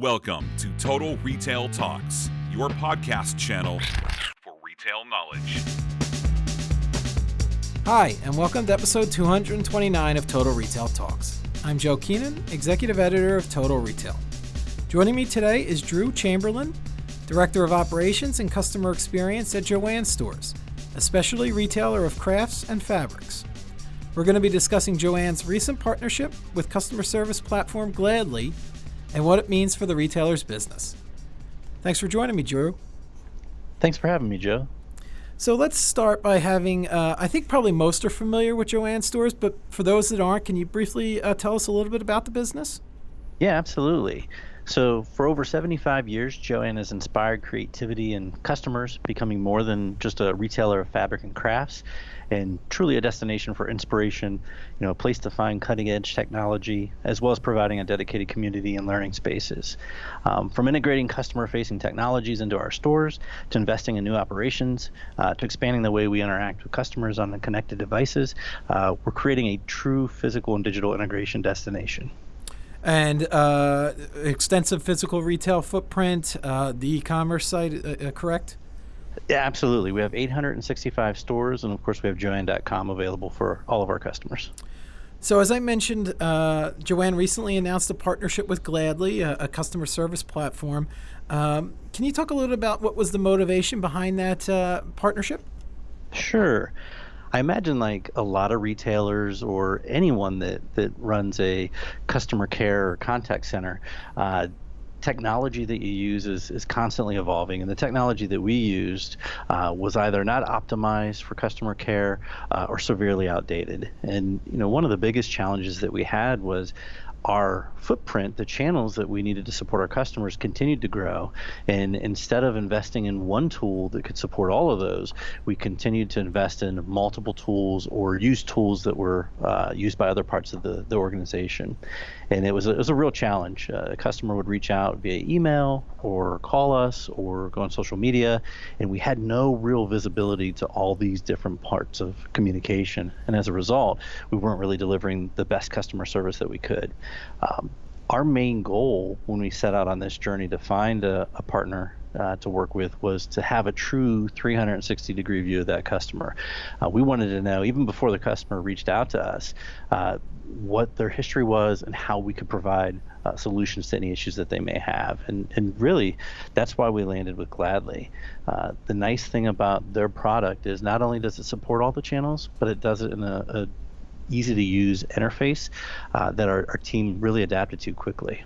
Welcome to Total Retail Talks, your podcast channel for retail knowledge. Hi, and welcome to episode 229 of Total Retail Talks. I'm Joe Keenan, Executive Editor of Total Retail. Joining me today is Drew Chamberlain, Director of Operations and Customer Experience at JOANN Stores, a specialty retailer of crafts and fabrics. We're going to be discussing JOANN's recent partnership with customer service platform Gladly and what it means for the retailer's business. Thanks for joining me, Drew. Thanks for having me, Joe. So let's start by having, I think probably most are familiar with JOANN Stores, but for those that aren't, can you briefly tell us a little bit about the business? Yeah, absolutely. So for over 75 years, JOANN has inspired creativity in customers, becoming more than just a retailer of fabric and crafts, and truly a destination for inspiration, a place to find cutting-edge technology, as well as providing a dedicated community and learning spaces. From integrating customer-facing technologies into our stores, to investing in new operations, to expanding the way we interact with customers on the connected devices, we're creating a true physical and digital integration destination. And extensive physical retail footprint, the e-commerce site, correct? Yeah, absolutely. We have 865 stores, and of course we have JOANN.com available for all of our customers. So as I mentioned, JOANN recently announced a partnership with Gladly, a customer service platform. Can you talk a little about what was the motivation behind that partnership? Sure. I imagine like a lot of retailers or anyone that runs a customer care or contact center, technology that you use is constantly evolving, and the technology that we used was either not optimized for customer care or severely outdated. And one of the biggest challenges that we had was our footprint, the channels that we needed to support our customers continued to grow. And instead of investing in one tool that could support all of those, we continued to invest in multiple tools or use tools that were used by other parts of the organization. And it was a real challenge. A customer would reach out via email or call us or go on social media, and we had no real visibility to all these different parts of communication. And as a result, we weren't really delivering the best customer service that we could. Our main goal when we set out on this journey to find a partner to work with was to have a true 360-degree view of that customer. We wanted to know, even before the customer reached out to us, what their history was and how we could provide solutions to any issues that they may have. And really, that's why we landed with Gladly. The nice thing about their product is not only does it support all the channels, but it does it in a easy-to-use interface that our team really adapted to quickly.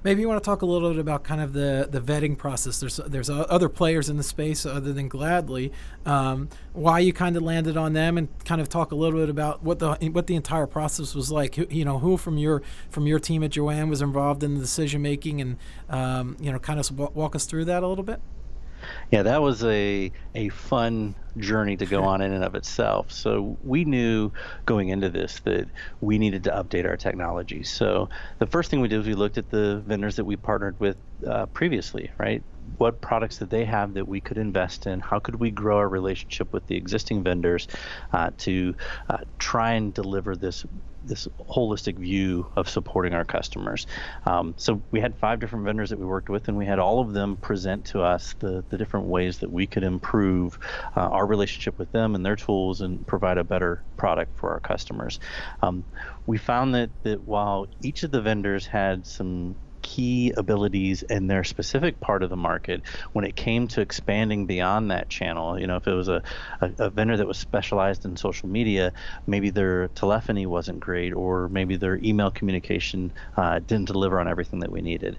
Maybe you want to talk a little bit about kind of the vetting process. There's other players in the space other than Gladly. Why you kind of landed on them, and kind of talk a little bit about what the entire process was like. Who from your team at JOANN was involved in the decision making, and kind of walk us through that a little bit. Yeah, that was a fun journey to go on in and of itself. So we knew going into this that we needed to update our technology. So the first thing we did was we looked at the vendors that we partnered with previously, right? What products did they have that we could invest in? How could we grow our relationship with the existing vendors to try and deliver this holistic view of supporting our customers? So we had 5 different vendors that we worked with, and we had all of them present to us the different ways that we could improve our relationship with them and their tools and provide a better product for our customers. We found that while each of the vendors had some key abilities in their specific part of the market, when it came to expanding beyond that channel, if it was a vendor that was specialized in social media, maybe their telephony wasn't great, or maybe their email communication didn't deliver on everything that we needed.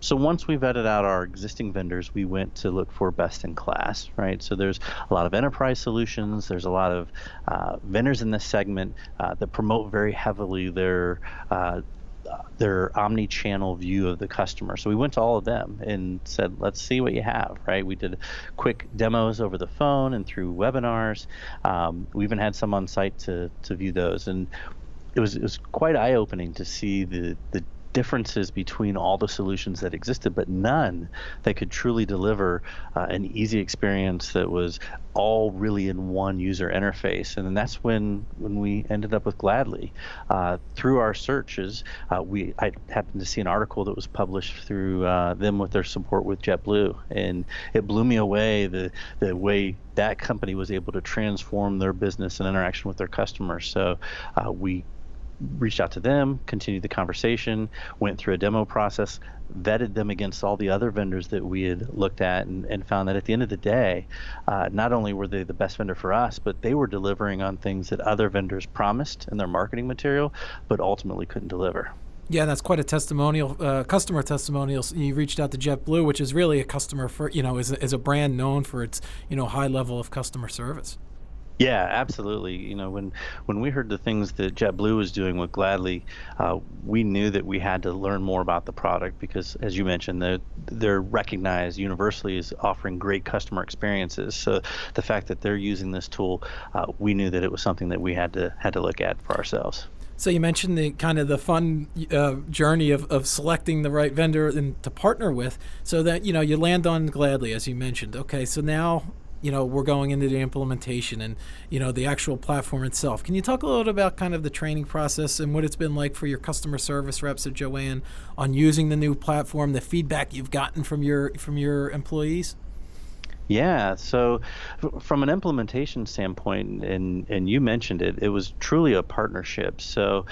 So once we vetted out our existing vendors, we went to look for best in class, right? So there's a lot of enterprise solutions. There's a lot of vendors in this segment that promote very heavily their omni-channel view of the customer. So we went to all of them and said, let's see what you have, right? We did quick demos over the phone and through webinars. We even had some on site to view those. And it was quite eye-opening to see the differences between all the solutions that existed, but none that could truly deliver an easy experience that was all really in one user interface. And then that's when we ended up with Gladly. Through our searches, I happened to see an article that was published through them with their support with JetBlue, and it blew me away the way that company was able to transform their business and interaction with their customers. So we reached out to them, continued the conversation, went through a demo process, vetted them against all the other vendors that we had looked at, and found that at the end of the day, not only were they the best vendor for us, but they were delivering on things that other vendors promised in their marketing material, but ultimately couldn't deliver. Yeah, that's quite a testimonial, customer testimonial. You reached out to JetBlue, which is really a customer for, is a brand known for its, high level of customer service. Yeah, absolutely. When we heard the things that JetBlue was doing with Gladly, we knew that we had to learn more about the product because, as you mentioned, they're recognized universally as offering great customer experiences. So the fact that they're using this tool, we knew that it was something that we had to look at for ourselves. So you mentioned the kind of the fun journey of selecting the right vendor and to partner with, so that you land on Gladly, as you mentioned. Okay, so now we're going into the implementation and the actual platform itself. Can you talk a little bit about kind of the training process and what it's been like for your customer service reps at JOANN on using the new platform, the feedback you've gotten from your employees? Yeah, so from an implementation standpoint, and you mentioned it, it was truly a partnership. So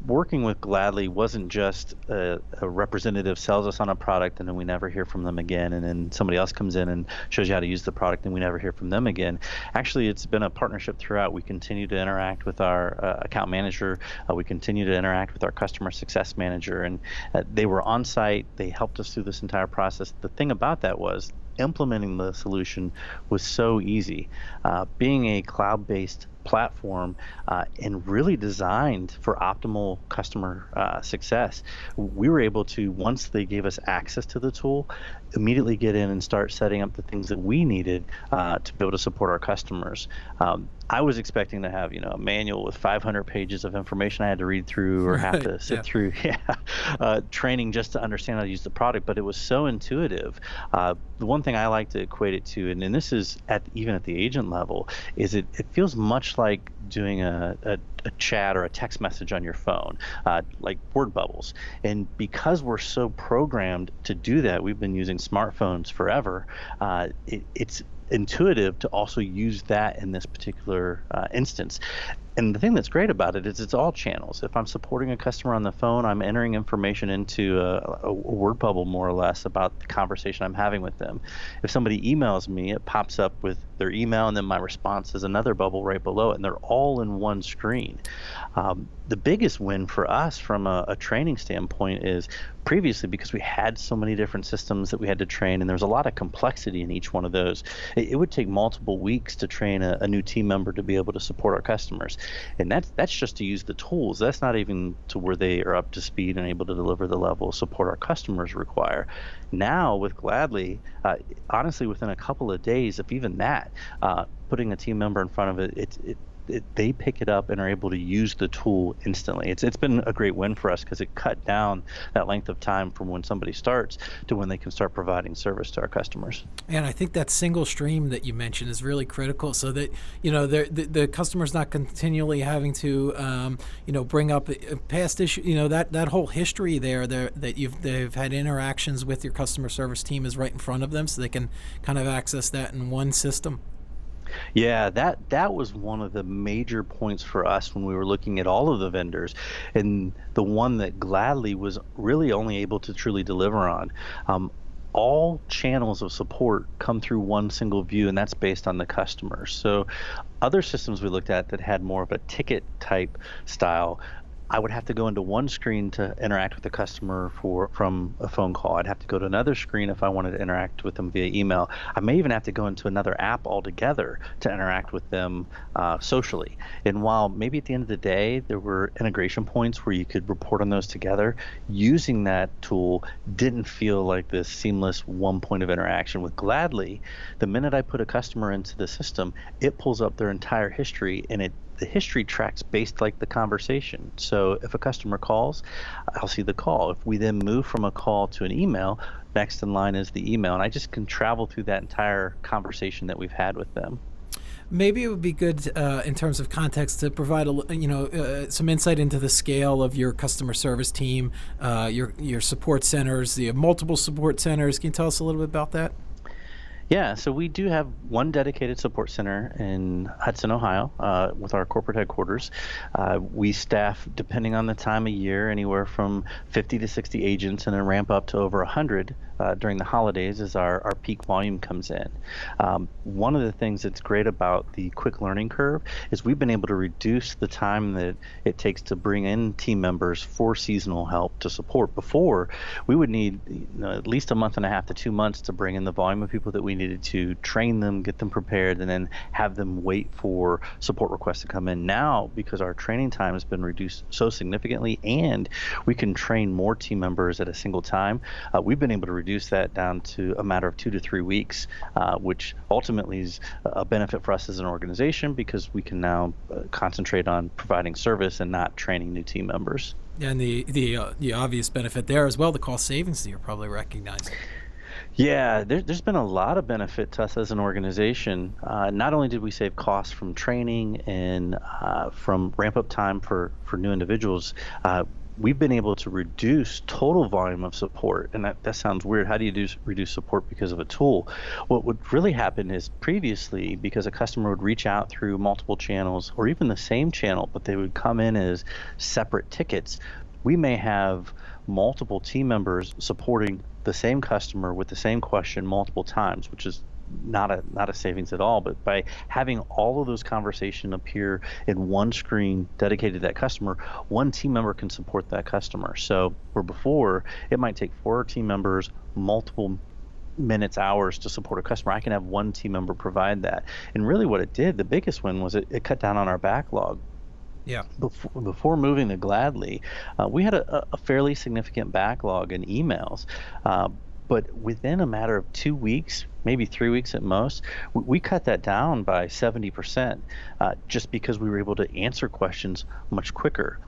working with Gladly wasn't just a representative sells us on a product and then we never hear from them again, and then somebody else comes in and shows you how to use the product and we never hear from them again. Actually, it's been a partnership throughout. We continue to interact with our account manager. We continue to interact with our customer success manager, and they were on site. They helped us through this entire process. The thing about that was implementing the solution was so easy. Being a cloud-based platform and really designed for optimal customer success, we were able to, once they gave us access to the tool, immediately get in and start setting up the things that we needed to be able to support our customers. I was expecting to have, a manual with 500 pages of information I had to read through or have to sit through training just to understand how to use the product, but it was so intuitive. The one thing I like to equate it to, and this is even at the agent level, is it feels much like doing a chat or a text message on your phone, like word bubbles. And because we're so programmed to do that, we've been using smartphones forever, it's intuitive to also use that in this particular instance. And the thing that's great about it is it's all channels. If I'm supporting a customer on the phone, I'm entering information into a word bubble, more or less, about the conversation I'm having with them. If somebody emails me, it pops up with their email, and then my response is another bubble right below it, and they're all in one screen. The biggest win for us from a training standpoint is previously, because we had so many different systems that we had to train, and there was a lot of complexity in each one of those, it would take multiple weeks to train a new team member to be able to support our customers. And that's just to use the tools. That's not even to where they are up to speed and able to deliver the level of support our customers require. Now with Gladly, honestly, within a couple of days, if even that, putting a team member in front of it, they pick it up and are able to use the tool instantly. It's been a great win for us because it cut down that length of time from when somebody starts to when they can start providing service to our customers. And I think that single stream that you mentioned is really critical, so that the customer's not continually having to bring up past issue. That whole history there that they've had interactions with your customer service team is right in front of them, so they can kind of access that in one system. Yeah, that was one of the major points for us when we were looking at all of the vendors, and the one that Gladly was really only able to truly deliver on. All channels of support come through one single view, and that's based on the customer. So other systems we looked at that had more of a ticket type style, I would have to go into one screen to interact with the customer from a phone call. I'd have to go to another screen if I wanted to interact with them via email. I may even have to go into another app altogether to interact with them socially. And while maybe at the end of the day there were integration points where you could report on those together, using that tool didn't feel like this seamless one point of interaction. With Gladly, the minute I put a customer into the system, it pulls up their entire history, and it the history tracks based like the conversation. So if a customer calls, I'll see the call. If we then move from a call to an email, next in line is the email, and I just can travel through that entire conversation that we've had with them. Maybe it would be good in terms of context to provide some insight into the scale of your customer service team, your support centers. You have multiple support centers. Can you tell us a little bit about that? Yeah, so we do have one dedicated support center in Hudson, Ohio, with our corporate headquarters. We staff, depending on the time of year, anywhere from 50 to 60 agents, and then ramp up to over 100 during the holidays as our peak volume comes in. One of the things that's great about the quick learning curve is we've been able to reduce the time that it takes to bring in team members for seasonal help to support. Before, we would need at least a month and a half to 2 months to bring in the volume of people that we needed to train them, get them prepared, and then have them wait for support requests to come in. Now, because our training time has been reduced so significantly and we can train more team members at a single time, we've been able to reduce that down to a matter of 2 to 3 weeks, which ultimately is a benefit for us as an organization because we can now concentrate on providing service and not training new team members. And the obvious benefit there as well, the cost savings that you're probably recognizing. Yeah, there's been a lot of benefit to us as an organization. Not only did we save costs from training and from ramp up time for new individuals, we've been able to reduce total volume of support. And that sounds weird. How do you reduce support because of a tool? What would really happen is previously, because a customer would reach out through multiple channels or even the same channel, but they would come in as separate tickets, we may have multiple team members supporting the same customer with the same question multiple times, which is not a savings at all. But by having all of those conversations appear in one screen dedicated to that customer, one team member can support that customer. So where before it might take 4 team members multiple minutes, hours to support a customer, I can have one team member provide that. And really what it did, the biggest win was it cut down on our backlog. Yeah. Before moving to Gladly, we had a fairly significant backlog in emails, but within a matter of 2 weeks, maybe 3 weeks at most, we cut that down by 70%, just because we were able to answer questions much quicker.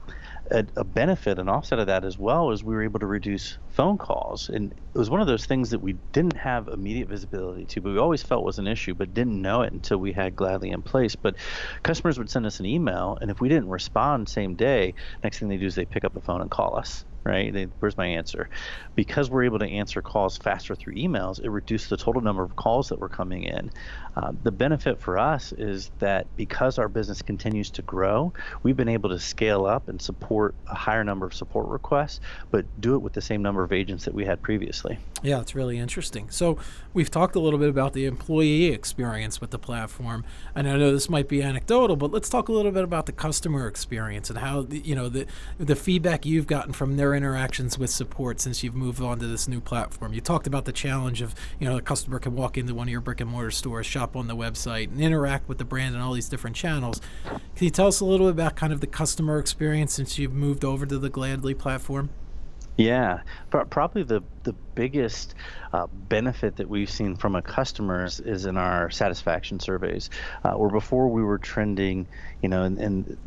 A benefit, an offset of that as well, is we were able to reduce phone calls. And it was one of those things that we didn't have immediate visibility to, but we always felt was an issue, but didn't know it until we had Gladly in place. But customers would send us an email, and if we didn't respond same day, next thing they do is they pick up the phone and call us. Right? Where's my answer? Because we're able to answer calls faster through emails, it reduced the total number of calls that were coming in. The benefit for us is that because our business continues to grow, we've been able to scale up and support a higher number of support requests, but do it with the same number of agents that we had previously. Yeah, it's really interesting. So we've talked a little bit about the employee experience with the platform, and I know this might be anecdotal, but let's talk a little bit about the customer experience and how the feedback you've gotten from their interactions with support since you've moved on to this new platform. You talked about the challenge of, the customer can walk into one of your brick and mortar stores, shop on the website, and interact with the brand and all these different channels. Can you tell us a little bit about kind of the customer experience since you've moved over to the Gladly platform? Yeah, probably the biggest benefit that we've seen from a customer is in our satisfaction surveys, where before we were trending, in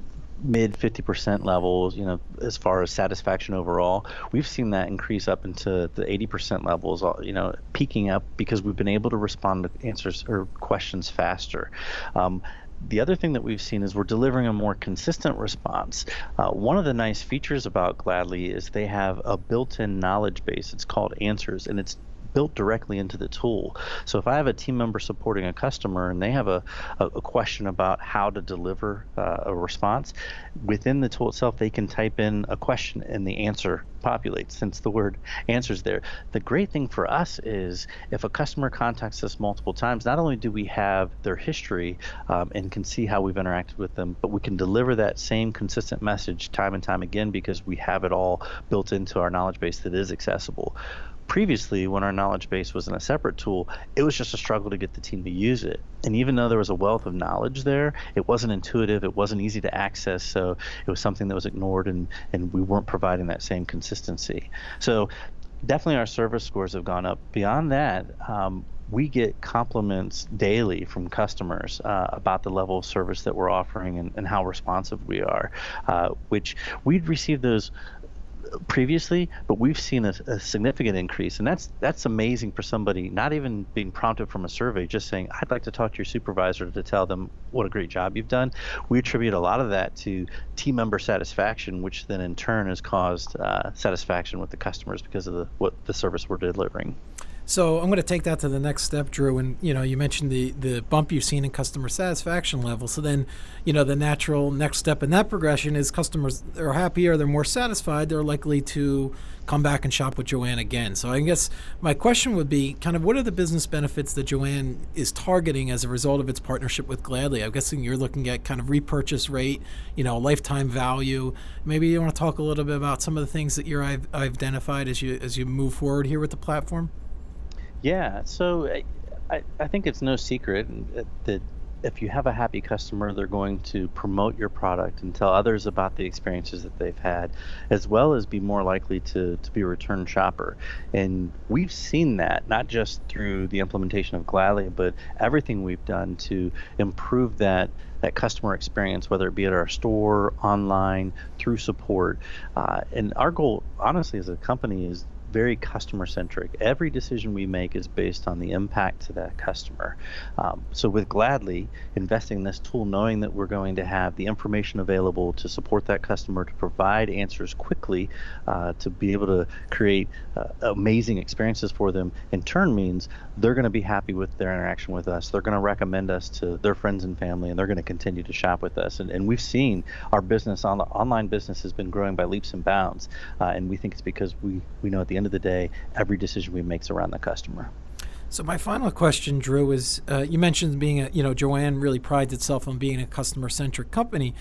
mid 50% levels, as far as satisfaction overall. We've seen that increase up into the 80% levels, peaking up because we've been able to respond to answers or questions faster. The other thing that we've seen is we're delivering a more consistent response. One of the nice features about Gladly is they have a built-in knowledge base. It's called Answers, and it's built directly into the tool. So if I have a team member supporting a customer and they have a question about how to deliver a response, within the tool itself, they can type in a question and the answer populates since the word answers there. The great thing for us is if a customer contacts us multiple times, not only do we have their history and can see how we've interacted with them, but we can deliver that same consistent message time and time again because we have it all built into our knowledge base that is accessible. Previously, when our knowledge base was in a separate tool, it was just a struggle to get the team to use it. And even though there was a wealth of knowledge there, it wasn't intuitive, it wasn't easy to access, so it was something that was ignored and we weren't providing that same consistency. So definitely our service scores have gone up. Beyond that, we get compliments daily from customers about the level of service that we're offering and how responsive we are, which we'd received those previously, but we've seen a significant increase, and that's amazing for somebody not even being prompted from a survey, just saying, I'd like to talk to your supervisor to tell them what a great job you've done. We attribute a lot of that to team member satisfaction, which then in turn has caused satisfaction with the customers because of what the service we're delivering. So I'm going to take that to the next step, Drew. And, you mentioned the bump you've seen in customer satisfaction level. So then, the natural next step in that progression is customers are happier, they're more satisfied, they're likely to come back and shop with JOANN again. So I guess my question would be kind of what are the business benefits that JOANN is targeting as a result of its partnership with Gladly? I'm guessing you're looking at kind of repurchase rate, lifetime value. Maybe you want to talk a little bit about some of the things that I've identified as you move forward here with the platform? Yeah, so I think it's no secret that if you have a happy customer, they're going to promote your product and tell others about the experiences that they've had, as well as be more likely to be a return shopper. And we've seen that not just through the implementation of Gladly, but everything we've done to improve that customer experience, whether it be at our store, online, through support. And our goal, honestly, as a company is very customer centric. Every decision we make is based on the impact to that customer. So with Gladly, investing in this tool, knowing that we're going to have the information available to support that customer, to provide answers quickly, to be able to create amazing experiences for them, in turn means they're going to be happy with their interaction with us. They're going to recommend us to their friends and family, and they're going to continue to shop with us. And we've seen our business, online business, has been growing by leaps and bounds. And we think it's because we know at the end of the day, every decision we make is around the customer. So my final question, Drew, is you mentioned being JOANN really prides itself on being a customer-centric company.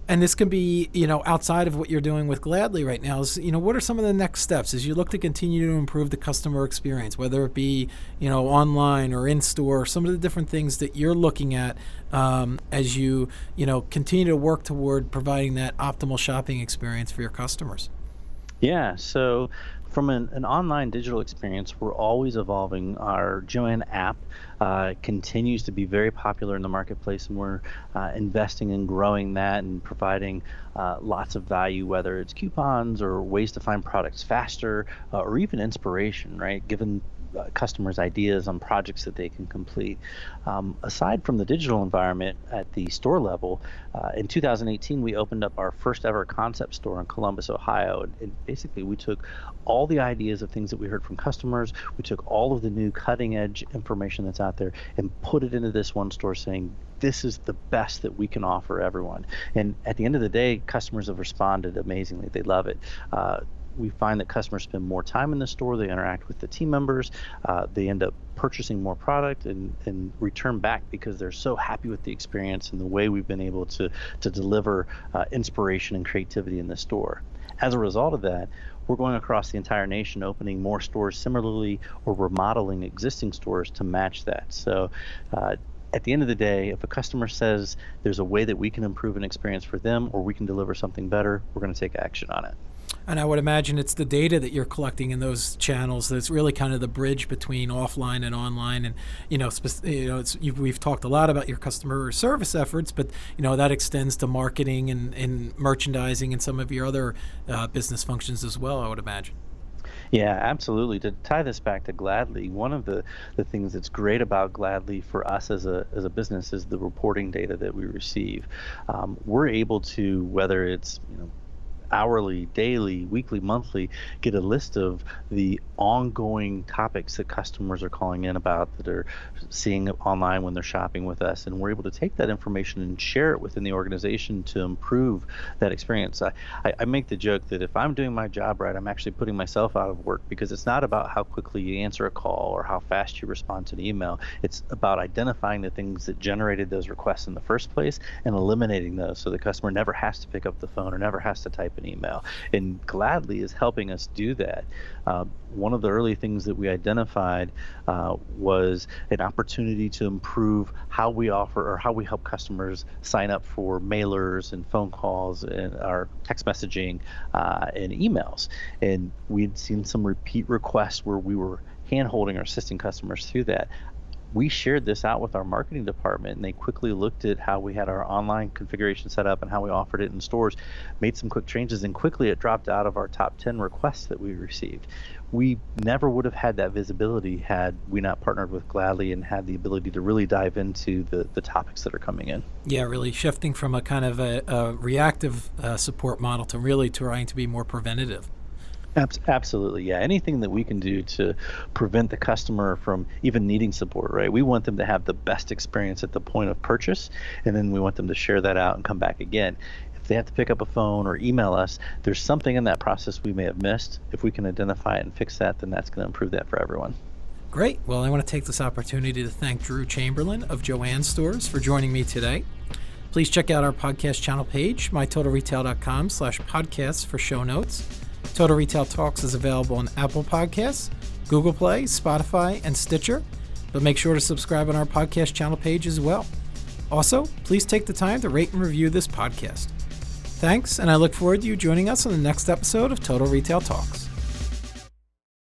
And this can be, outside of what you're doing with Gladly right now. Is, what are some of the next steps as you look to continue to improve the customer experience, whether it be, online or in store, some of the different things that you're looking at as you, continue to work toward providing that optimal shopping experience for your customers? Yeah, so from an online digital experience, we're always evolving. Our JOANN app continues to be very popular in the marketplace, and we're investing in growing that and providing lots of value, whether it's coupons or ways to find products faster, or even inspiration, right? Given customers ideas on projects that they can complete. Aside from the digital environment at the store level, in 2018 we opened up our first ever concept store in Columbus, Ohio. And basically we took all the ideas of things that we heard from customers, we took all of the new cutting edge information that's out there and put it into this one store, saying this is the best that we can offer everyone. And at the end of the day, customers have responded amazingly. They love it. We find that customers spend more time in the store, they interact with the team members, they end up purchasing more product and return back because they're so happy with the experience and the way we've been able to deliver inspiration and creativity in the store. As a result of that, we're going across the entire nation, opening more stores similarly or remodeling existing stores to match that. So at the end of the day, if a customer says there's a way that we can improve an experience for them or we can deliver something better, we're going to take action on it. And I would imagine it's the data that you're collecting in those channels that's really kind of the bridge between offline and online. And we've talked a lot about your customer service efforts, but that extends to marketing and merchandising and some of your other business functions as well, I would imagine. Yeah, absolutely. To tie this back to Gladly, one of the things that's great about Gladly for us as a business is the reporting data that we receive. We're able to, whether it's hourly, daily, weekly, monthly, get a list of the ongoing topics that customers are calling in about, that are seeing online when they're shopping with us, and we're able to take that information and share it within the organization to improve that experience. I make the joke that if I'm doing my job right, I'm actually putting myself out of work, because it's not about how quickly you answer a call or how fast you respond to an email. It's about identifying the things that generated those requests in the first place and eliminating those so the customer never has to pick up the phone or never has to type an email. And Gladly is helping us do that. One of the early things that we identified was an opportunity to improve how we offer or how we help customers sign up for mailers and phone calls and our text messaging and emails. And we'd seen some repeat requests where we were hand-holding or assisting customers through that. We shared this out with our marketing department, and they quickly looked at how we had our online configuration set up and how we offered it in stores, made some quick changes, and quickly it dropped out of our top 10 requests that we received. We never would have had that visibility had we not partnered with Gladly and had the ability to really dive into the topics that are coming in. Yeah, really shifting from a kind of a reactive support model to really trying to be more preventative. Absolutely, yeah. Anything that we can do to prevent the customer from even needing support, right? We want them to have the best experience at the point of purchase, and then we want them to share that out and come back again. If they have to pick up a phone or email us, there's something in that process we may have missed. If we can identify it and fix that, then that's going to improve that for everyone. Great. Well, I want to take this opportunity to thank Drew Chamberlain of JOANN Stores for joining me today. Please check out our podcast channel page, mytotalretail.com/podcasts for show notes. Total Retail Talks is available on Apple Podcasts, Google Play, Spotify, and Stitcher, but make sure to subscribe on our podcast channel page as well. Also, please take the time to rate and review this podcast. Thanks, and I look forward to you joining us on the next episode of Total Retail Talks.